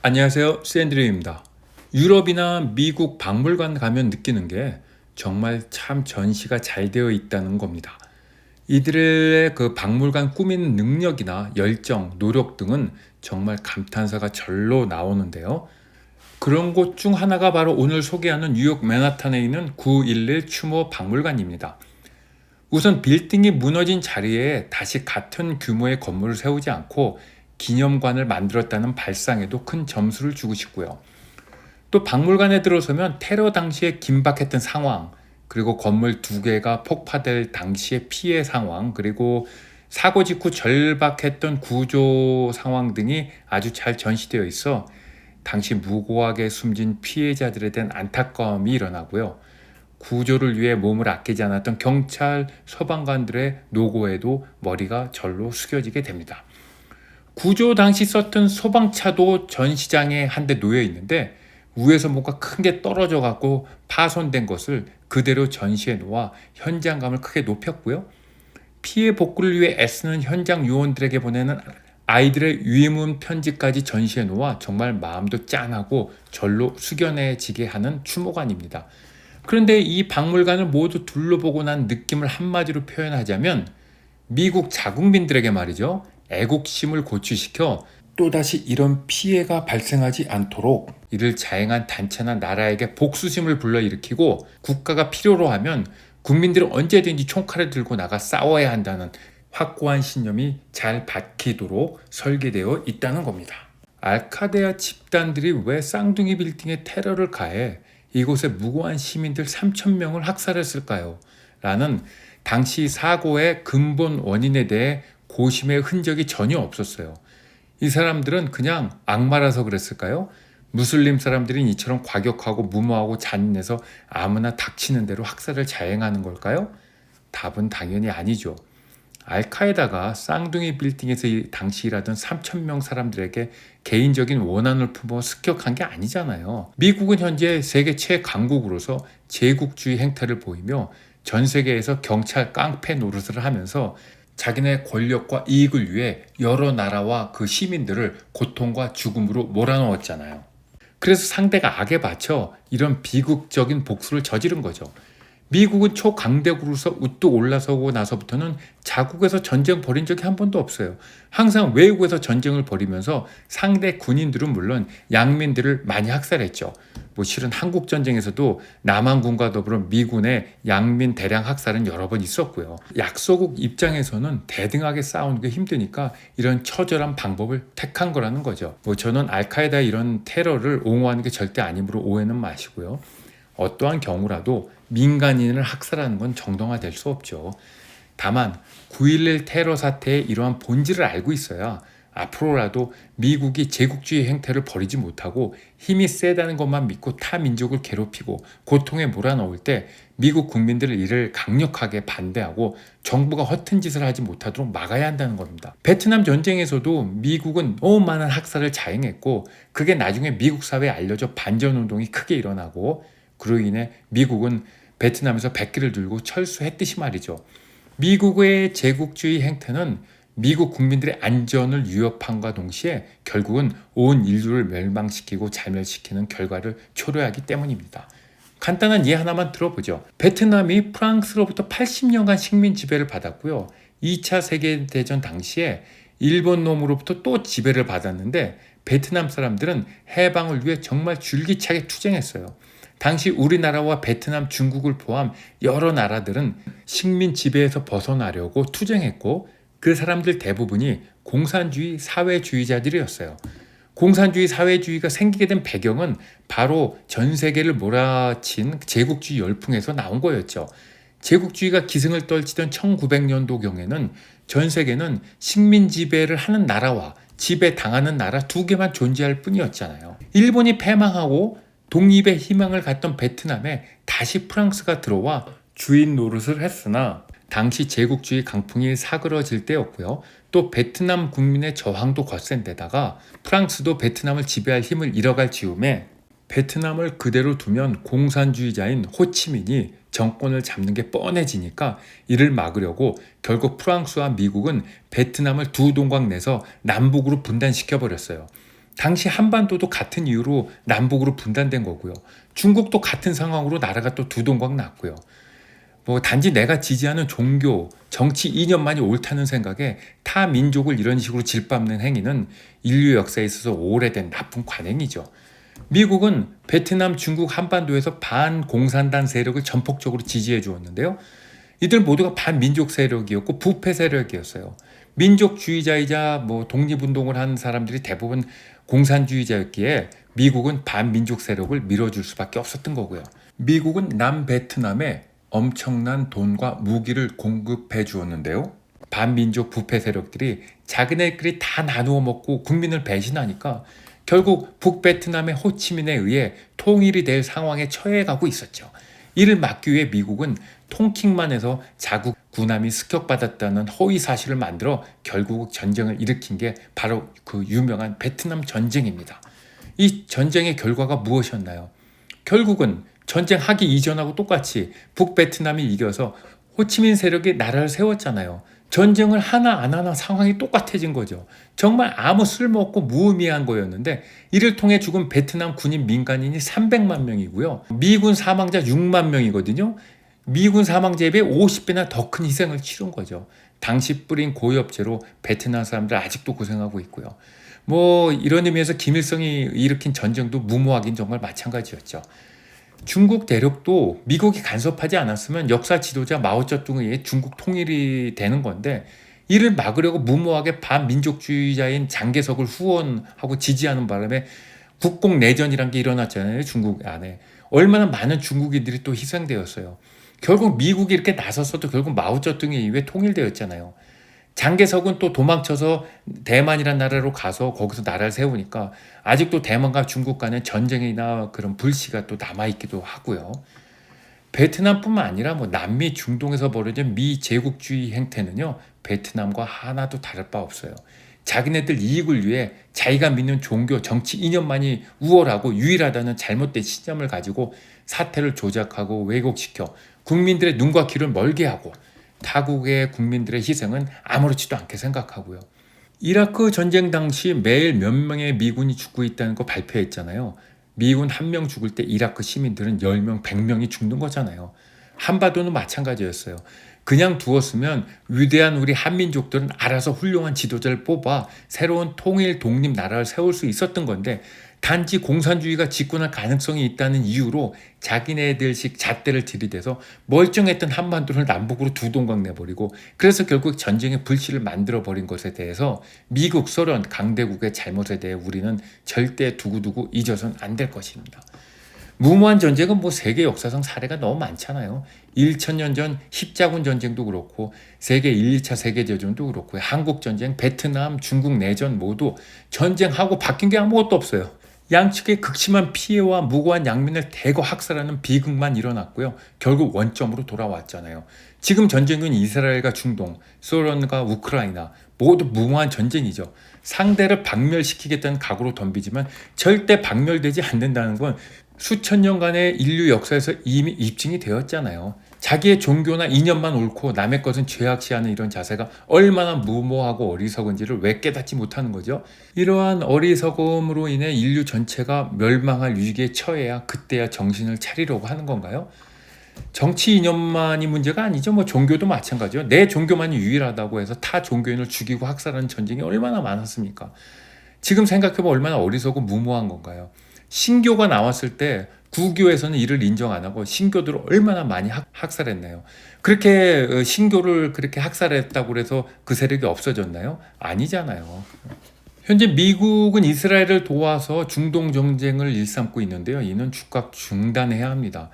안녕하세요. 샌드류입니다. 유럽이나 미국 박물관 가면 느끼는 게 정말 참 전시가 잘 되어 있다는 겁니다. 이들의 그 박물관 꾸미는 능력이나 열정, 노력 등은 정말 감탄사가 절로 나오는데요. 그런 곳 중 하나가 바로 오늘 소개하는 뉴욕 맨하탄에 있는 911 추모 박물관입니다. 우선 빌딩이 무너진 자리에 다시 같은 규모의 건물을 세우지 않고 기념관을 만들었다는 발상에도 큰 점수를 주고 싶고요. 또 박물관에 들어서면 테러 당시에 긴박했던 상황, 그리고 건물 두 개가 폭파될 당시의 피해 상황, 그리고 사고 직후 절박했던 구조 상황 등이 아주 잘 전시되어 있어 당시 무고하게 숨진 피해자들에 대한 안타까움이 일어나고요. 구조를 위해 몸을 아끼지 않았던 경찰, 소방관들의 노고에도 머리가 절로 숙여지게 됩니다. 구조 당시 썼던 소방차도 전시장에 한 대 놓여 있는데 위에서 뭔가 큰 게 떨어져 갖고 파손된 것을 그대로 전시해 놓아 현장감을 크게 높였고요. 피해 복구를 위해 애쓰는 현장 요원들에게 보내는 아이들의 위문 편지까지 전시해 놓아 정말 마음도 짠하고 절로 숙연해지게 하는 추모관입니다. 그런데 이 박물관을 모두 둘러보고 난 느낌을 한마디로 표현하자면 미국 자국민들에게 말이죠. 애국심을 고취시켜 또다시 이런 피해가 발생하지 않도록 이를 자행한 단체나 나라에게 복수심을 불러일으키고 국가가 필요로 하면 국민들은 언제든지 총칼을 들고 나가 싸워야 한다는 확고한 신념이 잘 박히도록 설계되어 있다는 겁니다. 알카데아 집단들이 왜 쌍둥이 빌딩에 테러를 가해 이곳에 무고한 시민들 3,000명을 학살했을까요? 라는 당시 사고의 근본 원인에 대해 고심의 흔적이 전혀 없었어요. 이 사람들은 그냥 악마라서 그랬을까요? 무슬림 사람들이 이처럼 과격하고 무모하고 잔인해서 아무나 닥치는 대로 학살을 자행하는 걸까요? 답은 당연히 아니죠. 알카에다가 쌍둥이 빌딩에서 당시 일하던 3,000명 사람들에게 개인적인 원한을 품어 습격한 게 아니잖아요. 미국은 현재 세계 최강국으로서 제국주의 행태를 보이며 전 세계에서 경찰 깡패 노릇을 하면서 자기네 권력과 이익을 위해 여러 나라와 그 시민들을 고통과 죽음으로 몰아넣었잖아요. 그래서 상대가 악에 받쳐 이런 비극적인 복수를 저지른 거죠. 미국은 초강대국으로서 우뚝 올라서고 나서부터는 자국에서 전쟁 벌인 적이 한 번도 없어요. 항상 외국에서 전쟁을 벌이면서 상대 군인들은 물론 양민들을 많이 학살했죠. 실은 한국전쟁에서도 남한군과 더불어 미군의 양민 대량 학살은 여러 번 있었고요. 약소국 입장에서는 대등하게 싸우는 게 힘드니까 이런 처절한 방법을 택한 거라는 거죠. 저는 알카에다 이런 테러를 옹호하는 게 절대 아니므로 오해는 마시고요. 어떠한 경우라도 민간인을 학살하는 건 정당화될 수 없죠. 다만 9.11 테러 사태의 이러한 본질을 알고 있어야 앞으로라도 미국이 제국주의 행태를 버리지 못하고 힘이 세다는 것만 믿고 타 민족을 괴롭히고 고통에 몰아넣을 때 미국 국민들은 이를 강력하게 반대하고 정부가 허튼 짓을 하지 못하도록 막아야 한다는 겁니다. 베트남 전쟁에서도 미국은 너무 많은 학살을 자행했고 그게 나중에 미국 사회에 알려져 반전운동이 크게 일어나고 그로 인해 미국은 베트남에서 백기를 들고 철수했듯이 말이죠. 미국의 제국주의 행태는 미국 국민들의 안전을 위협함과 동시에 결국은 온 인류를 멸망시키고 자멸시키는 결과를 초래하기 때문입니다. 간단한 예 하나만 들어보죠. 베트남이 프랑스로부터 80년간 식민 지배를 받았고요. 2차 세계대전 당시에 일본 놈으로부터 또 지배를 받았는데 베트남 사람들은 해방을 위해 정말 줄기차게 투쟁했어요. 당시 우리나라와 베트남, 중국을 포함 여러 나라들은 식민 지배에서 벗어나려고 투쟁했고 그 사람들 대부분이 공산주의 사회주의자들이었어요. 공산주의 사회주의가 생기게 된 배경은 바로 전 세계를 몰아친 제국주의 열풍에서 나온 거였죠. 제국주의가 기승을 떨치던 1900년도경에는 전 세계는 식민 지배를 하는 나라와 지배당하는 나라 두 개만 존재할 뿐이었잖아요. 일본이 패망하고 독립의 희망을 갖던 베트남에 다시 프랑스가 들어와 주인 노릇을 했으나 당시 제국주의 강풍이 사그러질 때였고요. 또 베트남 국민의 저항도 거센 데다가 프랑스도 베트남을 지배할 힘을 잃어갈 즈음에 베트남을 그대로 두면 공산주의자인 호치민이 정권을 잡는 게 뻔해지니까 이를 막으려고 결국 프랑스와 미국은 베트남을 두 동강 내서 남북으로 분단시켜버렸어요. 당시 한반도도 같은 이유로 남북으로 분단된 거고요. 중국도 같은 상황으로 나라가 또 두 동강 났고요. 뭐 단지 내가 지지하는 종교, 정치 이념만이 옳다는 생각에 타 민족을 이런 식으로 질밟는 행위는 인류 역사에 있어서 오래된 나쁜 관행이죠. 미국은 베트남, 중국 한반도에서 반공산당 세력을 전폭적으로 지지해 주었는데요. 이들 모두가 반민족 세력이었고 부패 세력이었어요. 민족주의자이자 독립운동을 한 사람들이 대부분 공산주의자였기에 미국은 반민족 세력을 밀어줄 수밖에 없었던 거고요. 미국은 남베트남에 엄청난 돈과 무기를 공급해 주었는데요. 반민족 부패 세력들이 자기네끼리 다 나누어 먹고 국민을 배신하니까 결국 북베트남의 호치민에 의해 통일이 될 상황에 처해 가고 있었죠. 이를 막기 위해 미국은 통킹만 해서 자국 군함이 습격받았다는 허위 사실을 만들어 결국 전쟁을 일으킨 게 바로 그 유명한 베트남 전쟁입니다. 이 전쟁의 결과가 무엇이었나요? 결국은 전쟁하기 이전하고 똑같이 북베트남이 이겨서 호치민 세력이 나라를 세웠잖아요. 전쟁을 하나 안 하나 상황이 똑같아진 거죠. 정말 아무 쓸모없고 무의미한 거였는데 이를 통해 죽은 베트남 군인 민간인이 300만 명이고요. 미군 사망자 6만 명이거든요. 미군 사망자에 비해 50배나 더 큰 희생을 치른 거죠. 당시 뿌린 고엽제로 베트남 사람들 아직도 고생하고 있고요. 이런 의미에서 김일성이 일으킨 전쟁도 무모하긴 정말 마찬가지였죠. 중국 대륙도 미국이 간섭하지 않았으면 역사 지도자 마오쩌둥에 의해 중국 통일이 되는 건데 이를 막으려고 무모하게 반민족주의자인 장개석을 후원하고 지지하는 바람에 국공내전이란 게 일어났잖아요. 중국 안에. 얼마나 많은 중국인들이 또 희생되었어요. 결국 미국이 이렇게 나섰어도 결국 마오쩌둥에 의해 통일되었잖아요. 장개석은 또 도망쳐서 대만이란 나라로 가서 거기서 나라를 세우니까 아직도 대만과 중국 간의 전쟁이나 그런 불씨가 또 남아있기도 하고요. 베트남뿐만 아니라 남미 중동에서 벌어진 미 제국주의 행태는요. 베트남과 하나도 다를 바 없어요. 자기네들 이익을 위해 자기가 믿는 종교, 정치 이념만이 우월하고 유일하다는 잘못된 신념을 가지고 사태를 조작하고 왜곡시켜 국민들의 눈과 귀를 멀게 하고 타국의 국민들의 희생은 아무렇지도 않게 생각하고요. 이라크 전쟁 당시 매일 몇 명의 미군이 죽고 있다는 거 발표했잖아요. 미군 한 명 죽을 때 이라크 시민들은 10명, 100명이 죽는 거잖아요. 한반도는 마찬가지였어요. 그냥 두었으면 위대한 우리 한민족들은 알아서 훌륭한 지도자를 뽑아 새로운 통일 독립 나라를 세울 수 있었던 건데 단지 공산주의가 집권할 가능성이 있다는 이유로 자기네들식 잣대를 들이대서 멀쩡했던 한반도를 남북으로 두 동강 내버리고 그래서 결국 전쟁의 불씨를 만들어버린 것에 대해서 미국, 소련, 강대국의 잘못에 대해 우리는 절대 두고두고 잊어서는 안 될 것입니다. 무모한 전쟁은 세계 역사상 사례가 너무 많잖아요. 1000년 전 십자군 전쟁도 그렇고 세계 1, 2차 세계대전도 그렇고 한국전쟁, 베트남, 중국 내전 모두 전쟁하고 바뀐 게 아무것도 없어요. 양측의 극심한 피해와 무고한 양민을 대거 학살하는 비극만 일어났고요. 결국 원점으로 돌아왔잖아요. 지금 전쟁은 이스라엘과 중동, 소련과 우크라이나 모두 무모한 전쟁이죠. 상대를 박멸시키겠다는 각오로 덤비지만 절대 박멸되지 않는다는 건 수천 년간의 인류 역사에서 이미 입증이 되었잖아요. 자기의 종교나 이념만 옳고 남의 것은 죄악시하는 이런 자세가 얼마나 무모하고 어리석은지를 왜 깨닫지 못하는 거죠? 이러한 어리석음으로 인해 인류 전체가 멸망할 위기에 처해야 그때야 정신을 차리려고 하는 건가요? 정치 이념만이 문제가 아니죠. 종교도 마찬가지죠. 내 종교만이 유일하다고 해서 타 종교인을 죽이고 학살하는 전쟁이 얼마나 많았습니까? 지금 생각해보면 얼마나 어리석고 무모한 건가요? 신교가 나왔을 때 구교에서는 이를 인정 안 하고 신교들을 얼마나 많이 학살했나요? 그렇게 신교를 그렇게 학살했다고 해서 그 세력이 없어졌나요? 아니잖아요. 현재 미국은 이스라엘을 도와서 중동 전쟁을 일삼고 있는데요. 이는 즉각 중단해야 합니다.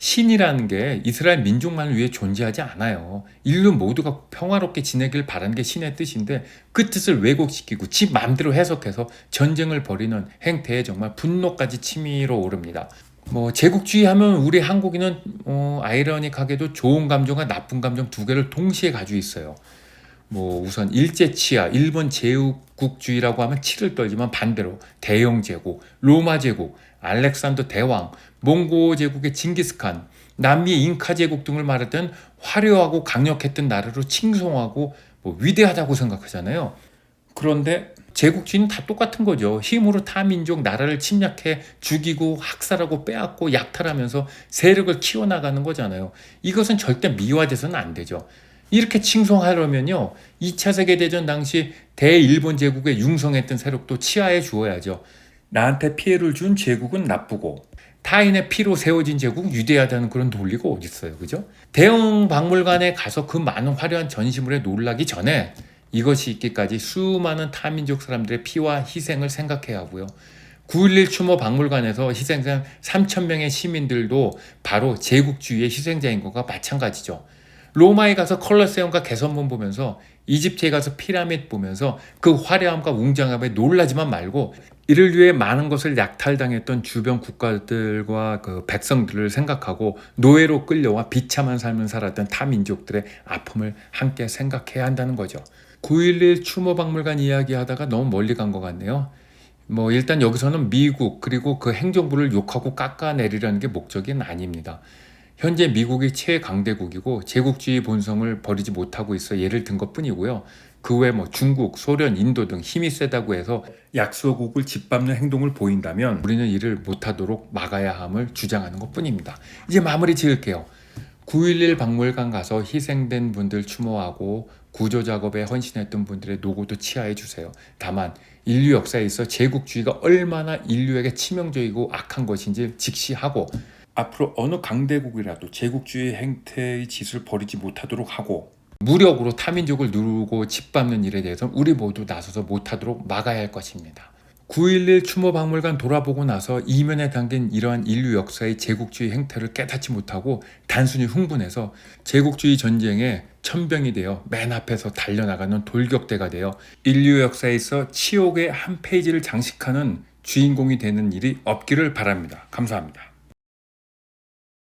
신이라는 게 이스라엘 민족만을 위해 존재하지 않아요. 인류 모두가 평화롭게 지내길 바라는 게 신의 뜻인데 그 뜻을 왜곡시키고 지 마음대로 해석해서 전쟁을 벌이는 행태에 정말 분노까지 치밀어 오릅니다. 제국주의 하면 우리 한국인은 아이러니하게도 좋은 감정과 나쁜 감정 두 개를 동시에 가지고 있어요. 우선 일제치하, 일본 제국주의라고 하면 치를 떨지만 반대로 대영 제국, 로마 제국, 알렉산더 대왕, 몽고 제국의 징기스칸, 남미 잉카 제국 등을 말했던 화려하고 강력했던 나라로 칭송하고 위대하다고 생각하잖아요. 그런데 제국주의는 다 똑같은 거죠. 힘으로 타 민족 나라를 침략해 죽이고 학살하고 빼앗고 약탈하면서 세력을 키워나가는 거잖아요. 이것은 절대 미화돼서는 안 되죠. 이렇게 칭송하려면요, 2차 세계대전 당시 대일본 제국에 융성했던 세력도 치하해 주어야죠. 나한테 피해를 준 제국은 나쁘고 타인의 피로 세워진 제국은 위대하다는 그런 논리가 어디 있어요, 그죠? 대형 박물관에 가서 그 많은 화려한 전시물에 놀라기 전에 이것이 있기까지 수많은 타민족 사람들의 피와 희생을 생각해야 하고요. 9.11 추모 박물관에서 희생자 3,000명의 시민들도 바로 제국주의의 희생자인 것과 마찬가지죠. 로마에 가서 컬러세움과 개선문 보면서, 이집트에 가서 피라미드 보면서 그 화려함과 웅장함에 놀라지만 말고, 이를 위해 많은 것을 약탈당했던 주변 국가들과 그 백성들을 생각하고 노예로 끌려와 비참한 삶을 살았던 타민족들의 아픔을 함께 생각해야 한다는 거죠. 9.11 추모박물관 이야기하다가 너무 멀리 간 것 같네요. 일단 여기서는 미국 그리고 그 행정부를 욕하고 깎아내리려는 게 목적은 아닙니다. 현재 미국이 최강대국이고 제국주의 본성을 버리지 못하고 있어 예를 든 것뿐이고요. 그 외 중국, 소련, 인도 등 힘이 세다고 해서 약소국을 짓밟는 행동을 보인다면 우리는 이를 못하도록 막아야 함을 주장하는 것뿐입니다. 이제 마무리 지을게요. 9.11 박물관 가서 희생된 분들 추모하고 구조작업에 헌신했던 분들의 노고도 치하해 주세요. 다만 인류 역사에 있어 제국주의가 얼마나 인류에게 치명적이고 악한 것인지 직시하고, 앞으로 어느 강대국이라도 제국주의 행태의 짓을 버리지 못하도록 하고, 무력으로 타민족을 누르고 짓밟는 일에 대해서는 우리 모두 나서서 못하도록 막아야 할 것입니다. 9.11 추모박물관 돌아보고 나서 이면에 담긴 이러한 인류 역사의 제국주의 행태를 깨닫지 못하고 단순히 흥분해서 제국주의 전쟁에 천병이 되어 맨 앞에서 달려나가는 돌격대가 되어 인류 역사에 있어 치욕의 한 페이지를 장식하는 주인공이 되는 일이 없기를 바랍니다. 감사합니다.